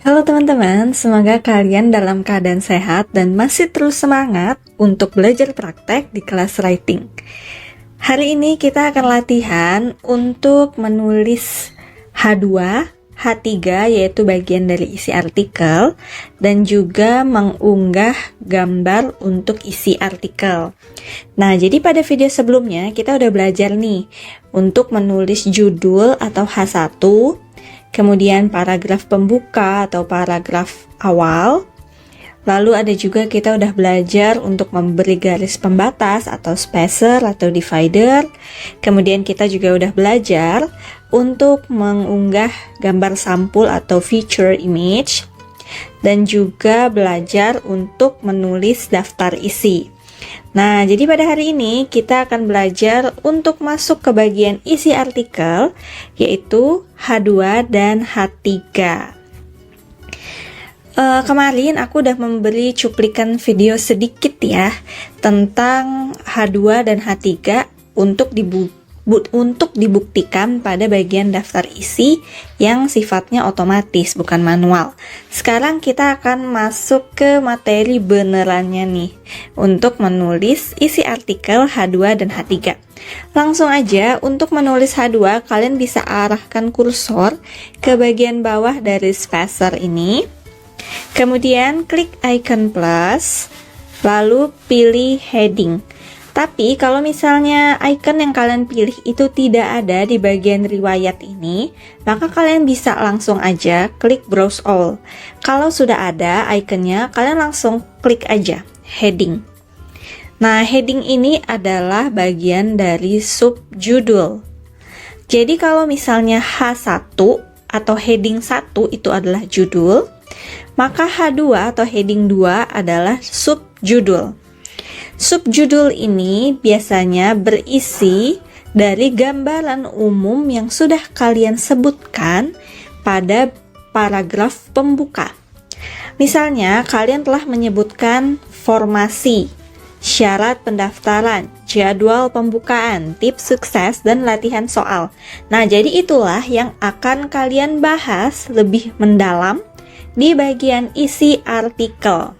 Halo teman-teman, semoga kalian dalam keadaan sehat dan masih terus semangat untuk belajar praktek di kelas writing. Hari ini kita akan latihan untuk menulis H2, H3 yaitu bagian dari isi artikel, dan juga mengunggah gambar untuk isi artikel. Nah, jadi pada video sebelumnya kita udah belajar nih untuk menulis judul atau H1, kemudian paragraf pembuka atau paragraf awal. Lalu ada juga kita udah belajar untuk memberi garis pembatas atau spacer atau divider. Kemudian kita juga udah belajar untuk mengunggah gambar sampul atau feature image. Dan juga belajar untuk menulis daftar isi. Nah, jadi pada hari ini kita akan belajar untuk masuk ke bagian isi artikel, yaitu H2 dan H3. Kemarin aku udah memberi cuplikan video sedikit ya tentang H2 dan H3 untuk dibuktikan pada bagian daftar isi yang sifatnya otomatis, bukan manual. Sekarang kita akan masuk ke materi benerannya nih untuk menulis isi artikel H2 dan H3. Langsung aja, untuk menulis H2 kalian bisa arahkan kursor ke bagian bawah dari spacer ini. Kemudian klik icon plus, lalu pilih heading. Tapi kalau misalnya icon yang kalian pilih itu tidak ada di bagian riwayat ini, maka kalian bisa langsung aja klik browse all. Kalau sudah ada iconnya, kalian langsung klik aja heading. Nah, heading ini adalah bagian dari subjudul. Jadi kalau misalnya H1 atau heading 1 itu adalah judul, maka H2 atau heading 2 adalah subjudul. Subjudul ini biasanya berisi dari gambaran umum yang sudah kalian sebutkan pada paragraf pembuka. Misalnya, kalian telah menyebutkan formasi, syarat pendaftaran, jadwal pembukaan, tips sukses, dan latihan soal. Nah, jadi itulah yang akan kalian bahas lebih mendalam di bagian isi artikel.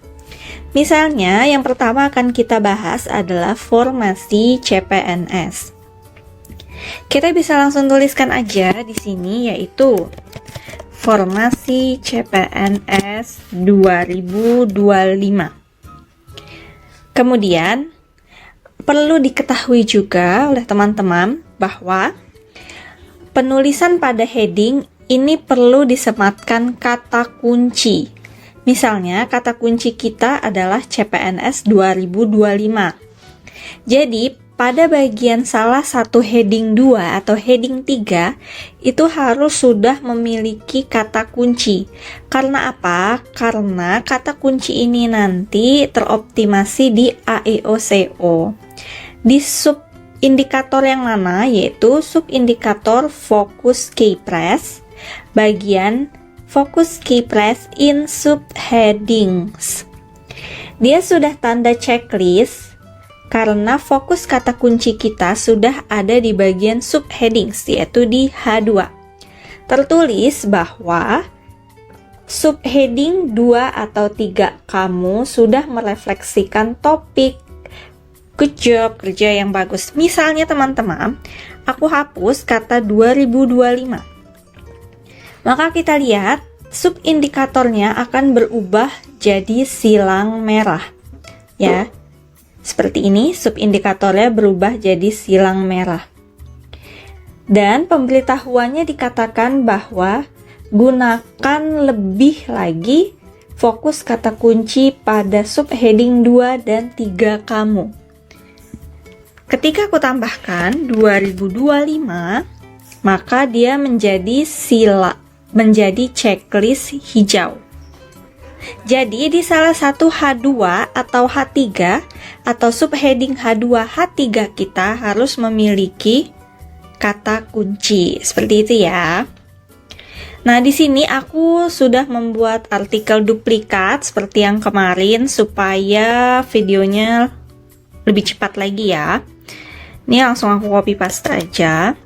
Misalnya, yang pertama akan kita bahas adalah formasi CPNS. Kita bisa langsung tuliskan aja di sini, yaitu formasi CPNS 2025. Kemudian, perlu diketahui juga oleh teman-teman bahwa penulisan pada heading ini perlu disematkan kata kunci. Misalnya, kata kunci kita adalah CPNS 2025. Jadi, pada bagian salah satu heading 2 atau heading 3, itu harus sudah memiliki kata kunci. Karena apa? Karena kata kunci ini nanti teroptimasi di AEO-CO. Di subindikator yang mana? Yaitu subindikator Focus Keypress, bagian Focus Keypress in subheadings. Dia sudah tanda checklist karena fokus kata kunci kita sudah ada di bagian subheadings, yaitu di H2. Tertulis bahwa subheading 2 atau 3 kamu sudah merefleksikan topik. Good job, kerja yang bagus. Misalnya teman-teman, aku hapus kata 2025. Maka kita lihat subindikatornya akan berubah jadi silang merah. Ya. Seperti ini, subindikatornya berubah jadi silang merah. Dan pemberitahuannya dikatakan bahwa gunakan lebih lagi fokus kata kunci pada subheading 2 dan 3 kamu. Ketika aku tambahkan 2025, maka dia menjadi checklist hijau. Jadi di salah satu H2 atau H3 atau subheading H2 H3 kita harus memiliki kata kunci. Seperti itu ya. Nah, di sini aku sudah membuat artikel duplikat seperti yang kemarin supaya videonya lebih cepat lagi ya. Ini langsung aku copy paste aja.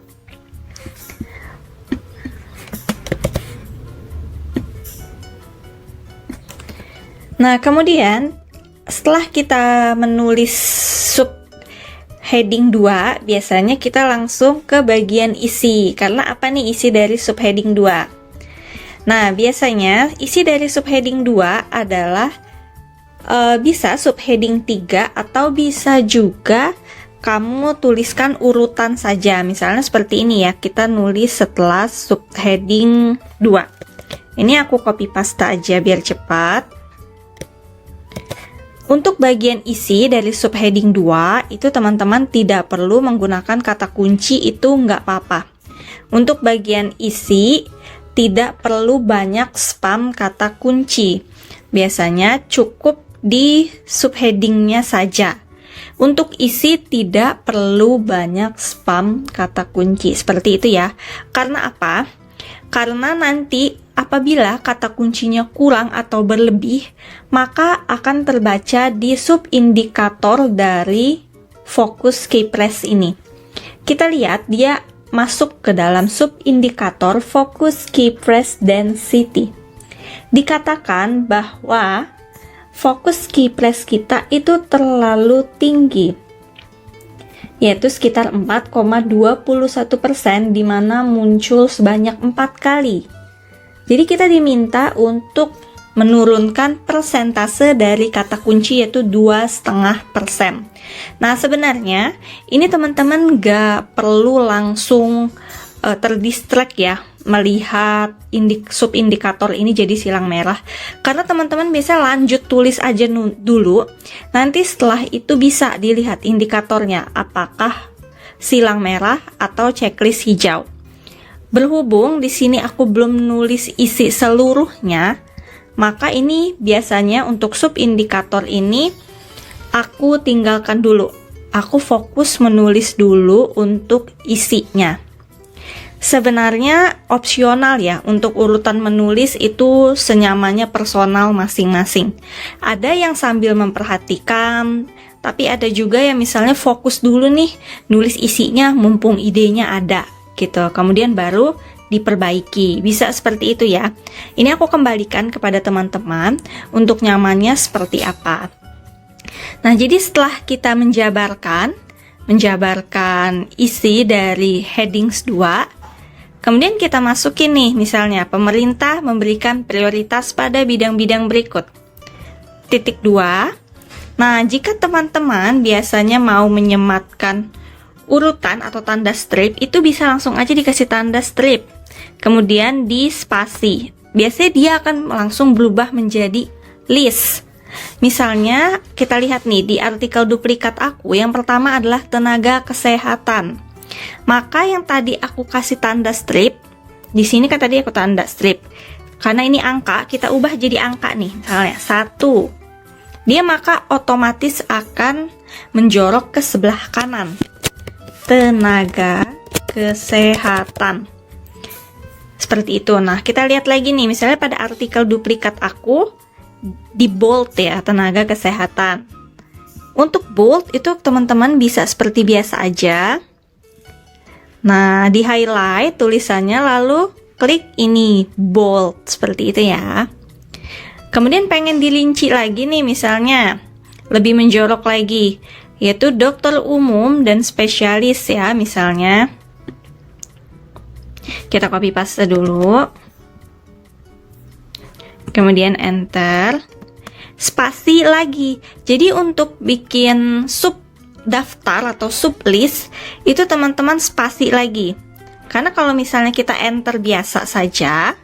Nah, kemudian setelah kita menulis sub heading 2, biasanya kita langsung ke bagian isi. Karena apa nih isi dari subheading 2? Nah, biasanya isi dari subheading 2 adalah bisa subheading 3 atau bisa juga kamu tuliskan urutan saja. Misalnya seperti ini ya, kita nulis setelah subheading 2. Ini aku copy paste aja biar cepat. Untuk bagian isi dari subheading 2, itu teman-teman tidak perlu menggunakan kata kunci, itu nggak apa-apa. Untuk bagian isi, tidak perlu banyak spam kata kunci. Biasanya cukup di subheadingnya saja. Untuk isi tidak perlu banyak spam kata kunci. Seperti itu ya. Karena apa? Karena nanti apabila kata kuncinya kurang atau berlebih, maka akan terbaca di subindikator dari fokus keypress ini. Kita lihat dia masuk ke dalam subindikator fokus keypress density. Dikatakan bahwa fokus keypress kita itu terlalu tinggi, yaitu sekitar 4,21%, di mana muncul sebanyak 4 kali. Jadi kita diminta untuk menurunkan persentase dari kata kunci, yaitu 2,5%. Nah, sebenarnya ini teman-teman gak perlu langsung terdistract ya melihat subindikator ini jadi silang merah, karena teman-teman bisa lanjut tulis aja dulu. Nanti setelah itu bisa dilihat indikatornya apakah silang merah atau checklist hijau. Berhubung di sini aku belum nulis isi seluruhnya, maka ini biasanya untuk subindikator ini aku tinggalkan dulu. Aku fokus menulis dulu untuk isinya. Sebenarnya opsional ya, untuk urutan menulis itu senyamannya personal masing-masing. Ada yang sambil memperhatikan, tapi ada juga yang misalnya fokus dulu nih, nulis isinya mumpung idenya ada gitu. Kemudian baru diperbaiki. Bisa seperti itu ya. Ini aku kembalikan kepada teman-teman untuk nyamannya seperti apa. Nah, jadi setelah kita menjabarkan isi dari headings 2, kemudian kita masukin nih, misalnya pemerintah memberikan prioritas pada bidang-bidang berikut. Titik 2. Nah, jika teman-teman biasanya mau menyematkan urutan atau tanda strip, itu bisa langsung aja dikasih tanda strip. Kemudian di spasi. Biasanya dia akan langsung berubah menjadi list. Misalnya, kita lihat nih di artikel duplikat aku, yang pertama adalah tenaga kesehatan. Maka yang tadi aku kasih tanda strip, di sini kan tadi aku tanda strip. Karena ini angka, kita ubah jadi angka nih. Misalnya 1. Dia maka otomatis akan menjorok ke sebelah kanan. Tenaga kesehatan. Seperti itu. Nah, kita lihat lagi nih, misalnya pada artikel duplikat aku di bold ya, tenaga kesehatan. Untuk bold itu teman-teman bisa seperti biasa aja. Nah, di highlight tulisannya, lalu klik ini bold, seperti itu ya. Kemudian pengen dirinci lagi nih, misalnya lebih menjorok lagi, yaitu dokter umum dan spesialis ya, misalnya. Kita copy paste dulu. Kemudian enter. Spasi lagi. Jadi untuk bikin sub daftar atau sublist itu teman-teman spasi lagi. Karena kalau misalnya kita enter biasa saja,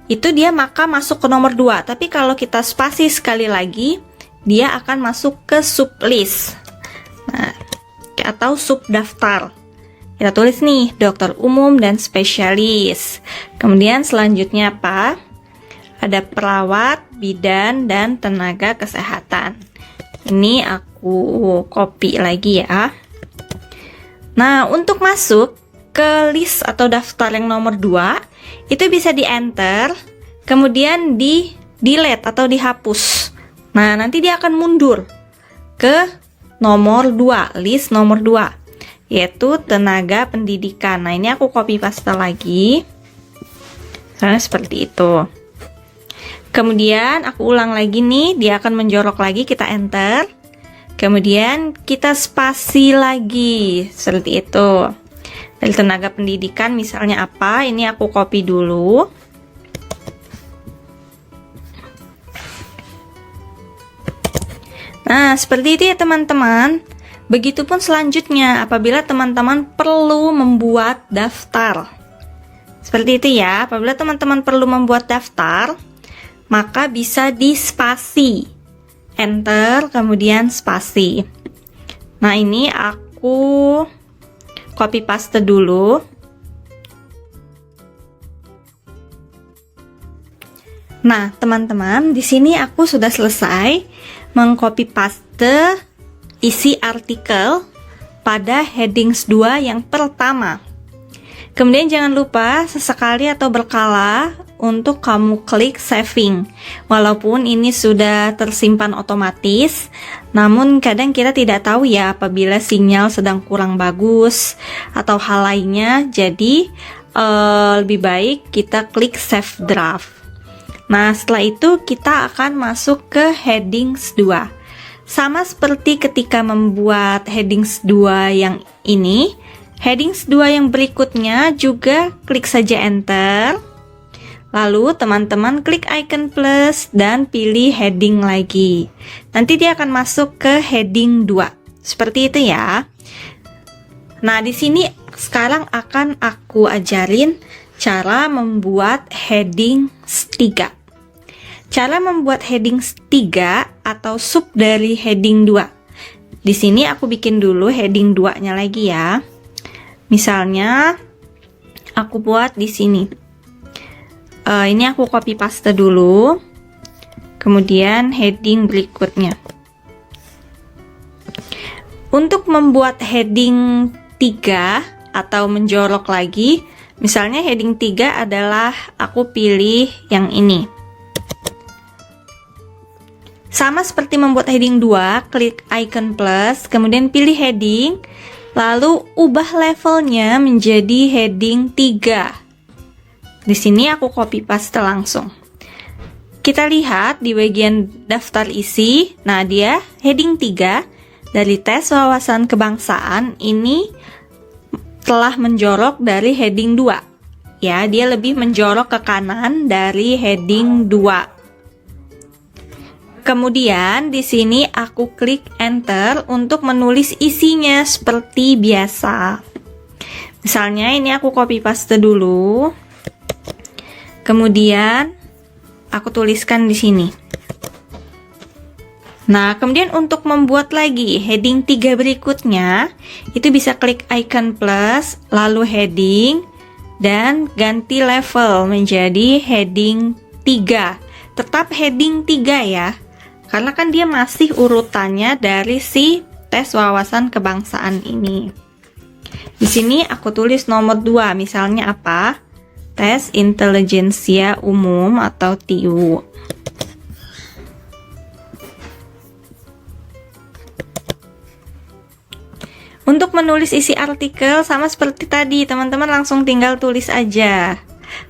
itu dia maka masuk ke nomor 2. Tapi kalau kita spasi sekali lagi, dia akan masuk ke sublist. Nah, atau subdaftar. Kita tulis nih, dokter umum dan spesialis. Kemudian selanjutnya apa? Ada perawat, bidan, dan tenaga kesehatan. Ini aku copy lagi ya. Nah, untuk masuk ke list atau daftar yang nomor 2, itu bisa di enter, kemudian di delete atau dihapus. Nah, nanti dia akan mundur ke nomor 2, list nomor 2, yaitu tenaga pendidikan. Nah, ini aku copy paste lagi. Karena seperti itu. Kemudian aku ulang lagi nih, dia akan menjorok lagi, kita enter. Kemudian kita spasi lagi, seperti itu. Dari tenaga pendidikan misalnya apa, ini aku copy dulu. Nah, seperti itu ya teman-teman. Begitupun selanjutnya, apabila teman-teman perlu membuat daftar. Seperti itu ya, apabila teman-teman perlu membuat daftar, maka bisa di spasi, enter, kemudian spasi. Nah, ini aku copy paste dulu. Nah, teman-teman, di sini aku sudah selesai mengcopy paste isi artikel pada headings 2 yang pertama. Kemudian jangan lupa sesekali atau berkala untuk kamu klik saving. Walaupun ini sudah tersimpan otomatis, namun kadang kita tidak tahu ya apabila sinyal sedang kurang bagus atau hal lainnya. Jadi lebih baik kita klik save draft. Nah, setelah itu kita akan masuk ke headings 2. Sama seperti ketika membuat headings 2 yang ini, headings 2 yang berikutnya juga klik saja enter. Lalu teman-teman klik icon plus dan pilih heading lagi. Nanti dia akan masuk ke heading 2. Seperti itu ya. Nah, di sini sekarang akan aku ajarin cara membuat heading 3. Cara membuat heading 3 atau sub dari heading 2. Di sini aku bikin dulu heading 2-nya lagi ya. Misalnya aku buat di sini. Ini aku copy paste dulu. Kemudian heading berikutnya. Untuk membuat heading 3 atau menjorok lagi, misalnya heading 3 adalah aku pilih yang ini. Sama seperti membuat heading 2, klik icon plus, kemudian pilih heading, lalu ubah levelnya menjadi heading 3. Di sini aku copy paste langsung. Kita lihat di bagian daftar isi, nah dia heading 3 dari tes wawasan kebangsaan ini telah menjorok dari heading 2. Ya, dia lebih menjorok ke kanan dari heading 2. Kemudian di sini aku klik enter untuk menulis isinya seperti biasa. Misalnya ini aku copy paste dulu. Kemudian aku tuliskan di sini. Nah, kemudian untuk membuat lagi heading 3 berikutnya, itu bisa klik icon plus, lalu heading, dan ganti level menjadi heading 3. Tetap heading 3 ya. Karena kan dia masih urutannya dari si tes wawasan kebangsaan ini. Di sini aku tulis nomor 2, misalnya apa? Tes intelijensia umum atau TIU. Untuk menulis isi artikel sama seperti tadi, teman-teman langsung tinggal tulis aja.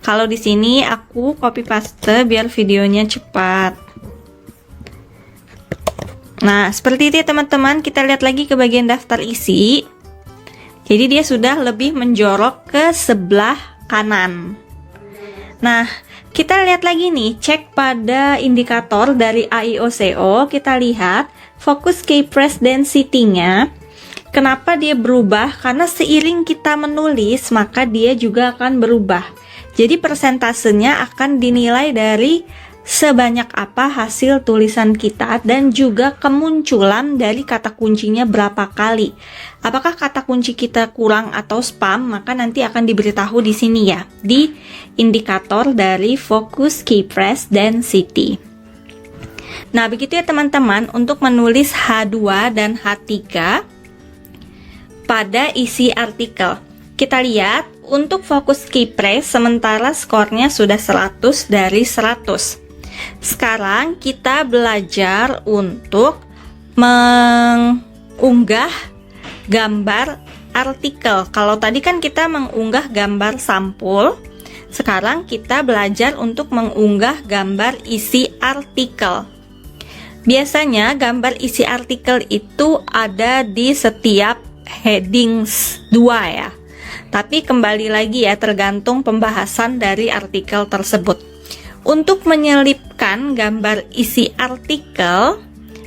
Kalau di sini aku copy paste biar videonya cepat. Nah, seperti itu ya teman-teman, kita lihat lagi ke bagian daftar isi. Jadi dia sudah lebih menjorok ke sebelah kanan. Nah, kita lihat lagi nih, cek pada indikator dari AIOCO, kita lihat fokus key press density-nya. Kenapa dia berubah? Karena seiring kita menulis, maka dia juga akan berubah. Jadi persentasenya akan dinilai dari sebanyak apa hasil tulisan kita dan juga kemunculan dari kata kuncinya berapa kali. Apakah kata kunci kita kurang atau spam, maka nanti akan diberitahu di sini ya, di indikator dari focus key press density. Nah, begitu ya teman-teman untuk menulis H2 dan H3 pada isi artikel. Kita lihat untuk fokus key press sementara skornya sudah 100 dari 100. Sekarang kita belajar untuk mengunggah gambar artikel. Kalau tadi kan kita mengunggah gambar sampul, sekarang kita belajar untuk mengunggah gambar isi artikel. Biasanya gambar isi artikel itu ada di setiap headings 2 ya. Tapi kembali lagi ya, tergantung pembahasan dari artikel tersebut. Untuk menyelipkan gambar isi artikel,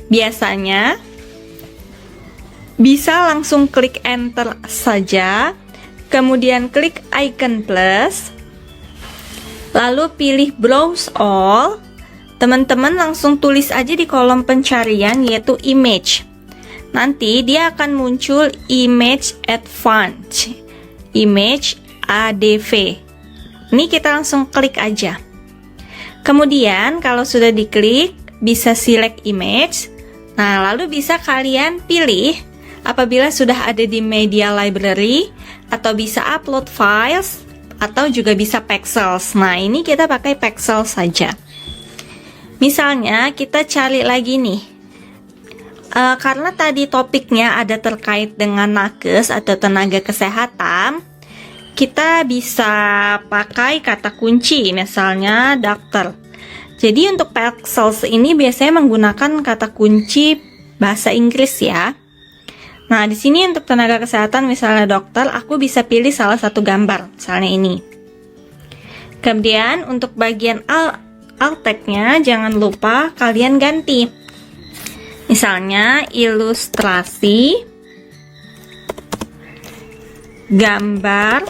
biasanya bisa langsung klik enter saja, kemudian klik icon plus, lalu pilih browse all. Teman-teman langsung tulis aja di kolom pencarian yaitu image. Nanti dia akan muncul image advanced, image ADV. Ini kita langsung klik aja. Kemudian kalau sudah diklik, bisa select image. Nah, lalu bisa kalian pilih apabila sudah ada di media library, atau bisa upload files, atau juga bisa pixels. Nah, ini kita pakai pixel saja. Misalnya kita cari lagi nih, karena tadi topiknya ada terkait dengan nakes atau tenaga kesehatan, kita bisa pakai kata kunci, misalnya dokter. Jadi untuk pixels ini biasanya menggunakan kata kunci bahasa Inggris ya. Nah, di sini untuk tenaga kesehatan misalnya dokter, aku bisa pilih salah satu gambar, misalnya ini. Kemudian untuk bagian alt text-nya jangan lupa kalian ganti. Misalnya ilustrasi gambar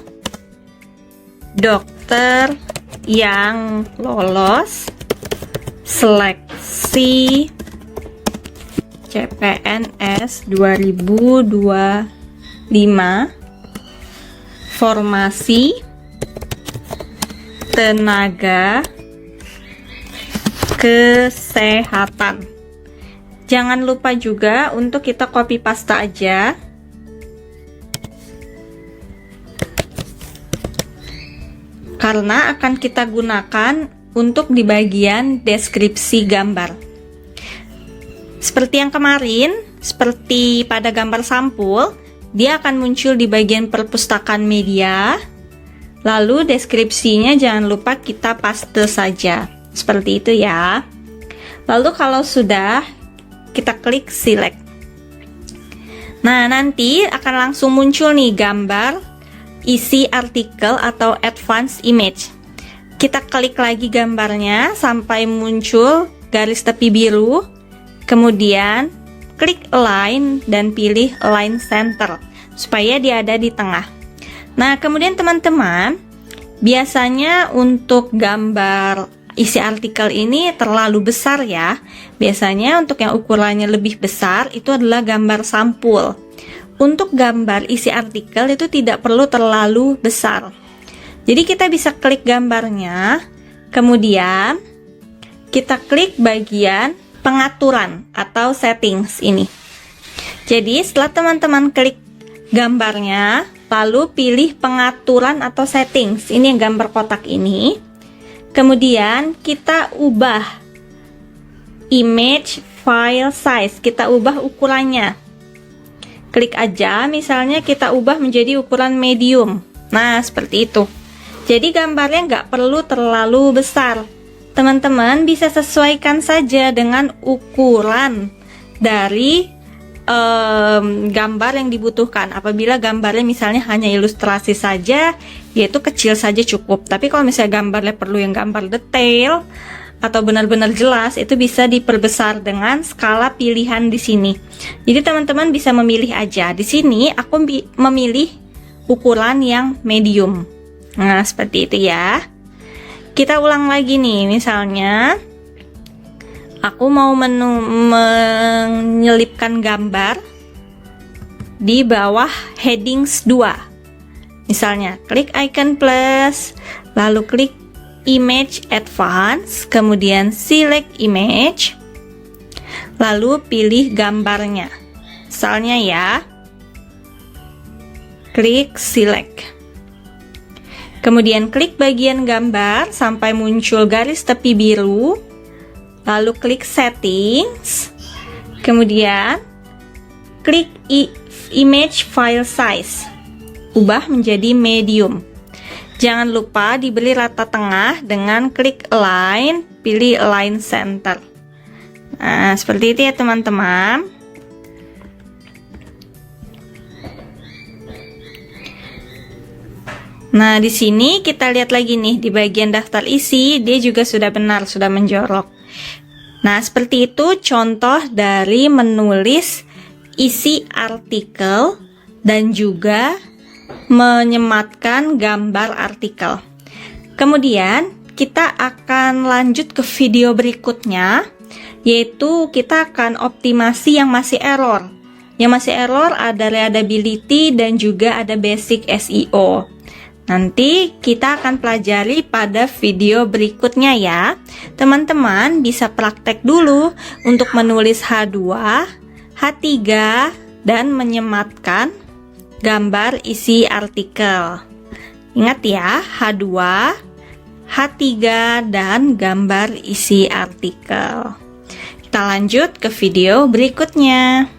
dokter yang lolos seleksi CPNS 2025, formasi tenaga kesehatan. Jangan lupa juga untuk kita copy paste aja. Karena akan kita gunakan untuk di bagian deskripsi gambar. Seperti yang kemarin, seperti pada gambar sampul, dia akan muncul di bagian perpustakaan media. Lalu deskripsinya jangan lupa kita paste saja. Seperti itu ya. Lalu kalau sudah, kita klik select. Nah, nanti akan langsung muncul nih gambar isi artikel atau advanced image. Kita klik lagi gambarnya sampai muncul garis tepi biru. Kemudian klik align dan pilih align center supaya dia ada di tengah. Nah, kemudian teman-teman, biasanya untuk gambar isi artikel ini terlalu besar ya. Biasanya untuk yang ukurannya lebih besar itu adalah gambar sampul. Untuk gambar isi artikel itu tidak perlu terlalu besar. Jadi kita bisa klik gambarnya, kemudian kita klik bagian pengaturan atau settings ini. Jadi setelah teman-teman klik gambarnya, lalu pilih pengaturan atau settings. Ini yang gambar kotak ini. Kemudian kita ubah image file size, kita ubah ukurannya. Klik aja, misalnya kita ubah menjadi ukuran medium. Nah, seperti itu. Jadi gambarnya nggak perlu terlalu besar. Teman-teman bisa sesuaikan saja dengan ukuran dari gambar yang dibutuhkan. Apabila gambarnya misalnya hanya ilustrasi saja, yaitu kecil saja cukup. Tapi kalau misalnya gambarnya perlu yang gambar detail atau benar-benar jelas, itu bisa diperbesar dengan skala pilihan di sini. Jadi teman-teman bisa memilih aja. Di sini aku memilih ukuran yang medium. Nah, seperti itu ya. Kita ulang lagi nih, misalnya aku mau menyelipkan gambar di bawah headings 2. Misalnya, klik icon plus, lalu klik image advance, kemudian select image, lalu pilih gambarnya. Misalnya ya, klik select. Kemudian klik bagian gambar sampai muncul garis tepi biru, lalu klik settings, kemudian klik image file size, ubah menjadi medium. Jangan lupa diberi rata tengah dengan klik align, pilih align center. Nah, seperti itu ya teman-teman. Nah, di sini kita lihat lagi nih di bagian daftar isi, dia juga sudah benar, sudah menjorok. Nah, seperti itu contoh dari menulis isi artikel dan juga menyematkan gambar artikel. Kemudian kita akan lanjut ke video berikutnya, yaitu kita akan optimasi yang masih error. Yang masih error ada readability dan juga ada basic SEO. Nanti kita akan pelajari pada video berikutnya ya. Teman-teman bisa praktek dulu untuk menulis H2, H3, dan menyematkan gambar isi artikel. Ingat ya, H2, H3, dan gambar isi artikel. Kita lanjut ke video berikutnya.